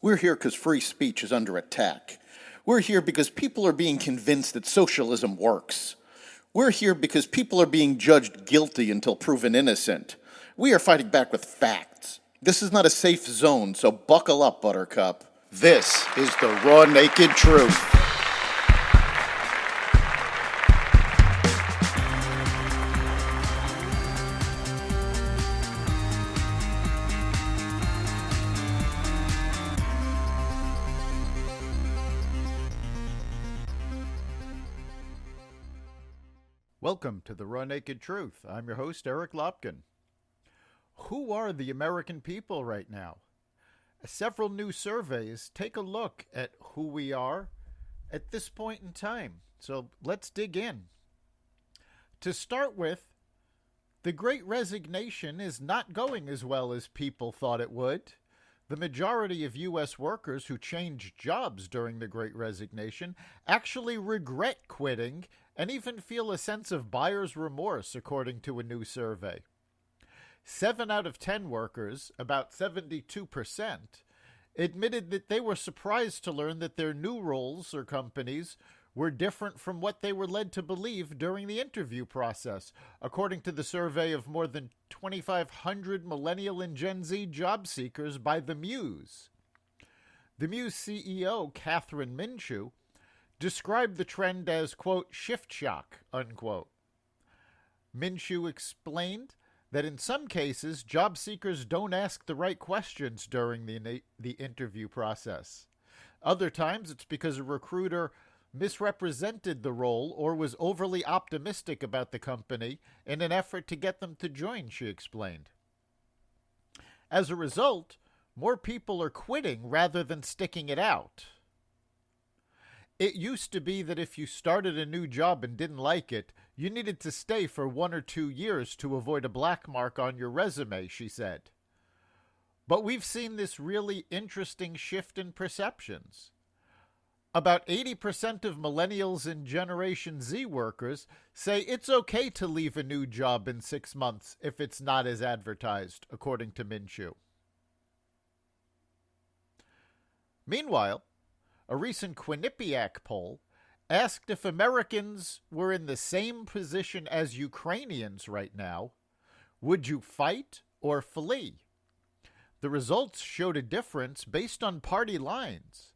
We're here because free speech is under attack. We're here because people are being convinced that socialism works. We're here because people are being judged guilty until proven innocent. We are fighting back with facts. This is not a safe zone, so buckle up, Buttercup. This is the raw, naked truth. Welcome to the Raw Naked Truth. I'm your host, Eric Lopkin. Who are the American people right now? Several new surveys take a look at who we are at this point in time. So let's dig in. To start with, the Great Resignation is not going as well as people thought it would. The majority of U.S. workers who changed jobs during the Great Resignation actually regret quitting and even feel a sense of buyer's remorse, according to a new survey. 7 out of 10 workers, about 72%, admitted that they were surprised to learn that their new roles or companies were different from what they were led to believe during the interview process, according to the survey of more than 2,500 millennial and Gen Z job seekers by The Muse. The Muse CEO, Catherine Minshew, described the trend as, quote, shift shock, unquote. Minshew explained that in some cases, job seekers don't ask the right questions during the interview process. Other times, it's because a recruiter misrepresented the role or was overly optimistic about the company in an effort to get them to join, she explained. As a result, more people are quitting rather than sticking it out. It used to be that if you started a new job and didn't like it, you needed to stay for 1 or 2 years to avoid a black mark on your resume, she said. But we've seen this really interesting shift in perceptions. About 80% of millennials and Generation Z workers say it's okay to leave a new job in 6 months if it's not as advertised, according to Minshew. Meanwhile, a recent Quinnipiac poll asked if Americans were in the same position as Ukrainians right now, would you fight or flee? The results showed a difference based on party lines.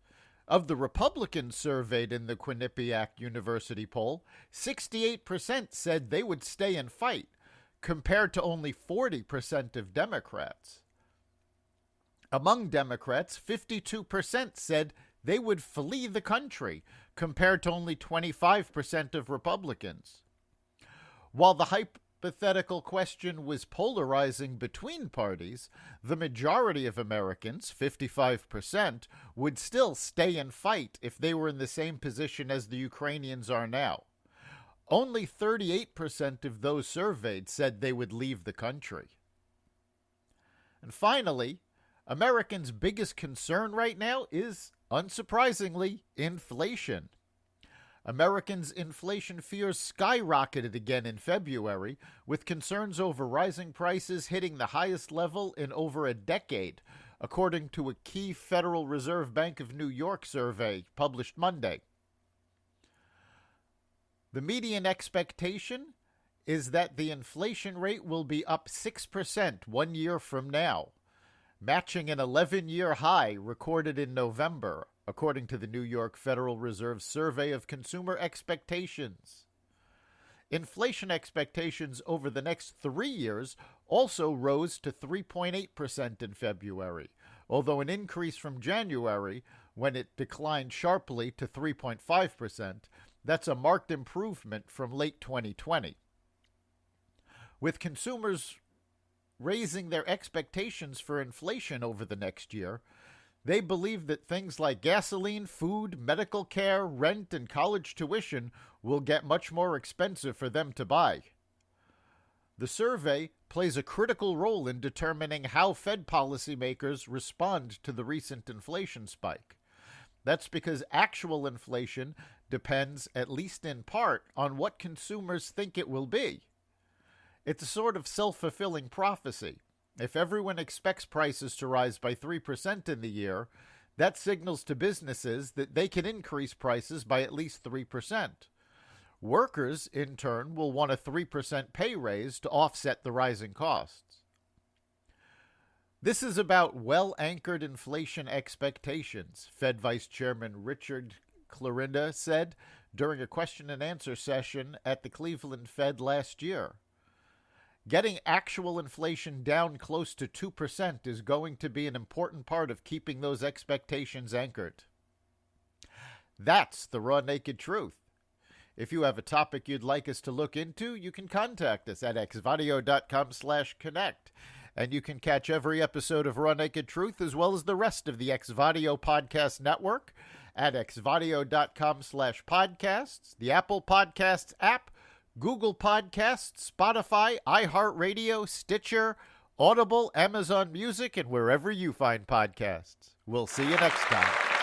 Of the Republicans surveyed in the Quinnipiac University poll, 68% said they would stay and fight, compared to only 40% of Democrats. Among Democrats, 52% said they would flee the country, compared to only 25% of Republicans. While the hypothetical question was polarizing between parties, the majority of Americans, 55%, would still stay and fight if they were in the same position as the Ukrainians are now. Only 38% of those surveyed said they would leave the country. And finally, Americans' biggest concern right now is, unsurprisingly, inflation. Americans' inflation fears skyrocketed again in February, with concerns over rising prices hitting the highest level in over a decade, according to a key Federal Reserve Bank of New York survey published Monday. The median expectation is that the inflation rate will be up 6% 1 year from now, matching an 11-year high recorded in November, according to the New York Federal Reserve Survey of Consumer Expectations. Inflation expectations over the next 3 years also rose to 3.8% in February, although an increase from January, when it declined sharply to 3.5%, that's a marked improvement from late 2020. With consumers raising their expectations for inflation over the next year, they believe that things like gasoline, food, medical care, rent, and college tuition will get much more expensive for them to buy. The survey plays a critical role in determining how Fed policymakers respond to the recent inflation spike. That's because actual inflation depends, at least in part, on what consumers think it will be. It's a sort of self-fulfilling prophecy. If everyone expects prices to rise by 3% in the year, That signals to businesses that they can increase prices by at least 3%. Workers, in turn, will want a 3% pay raise to offset the rising costs. This is about well-anchored inflation expectations, Fed Vice Chairman Richard Clorinda said during a question and answer session at the Cleveland Fed last year. Getting actual inflation down close to 2% is going to be an important part of keeping those expectations anchored. That's the raw naked truth. If you have a topic you'd like us to look into, you can contact us at xvadio.com/connect. And you can catch every episode of Raw Naked Truth as well as the rest of the XVadio podcast network at xvadio.com/podcasts, the Apple Podcasts app, Google Podcasts, Spotify, iHeartRadio, Stitcher, Audible, Amazon Music, and wherever you find podcasts. We'll see you next time.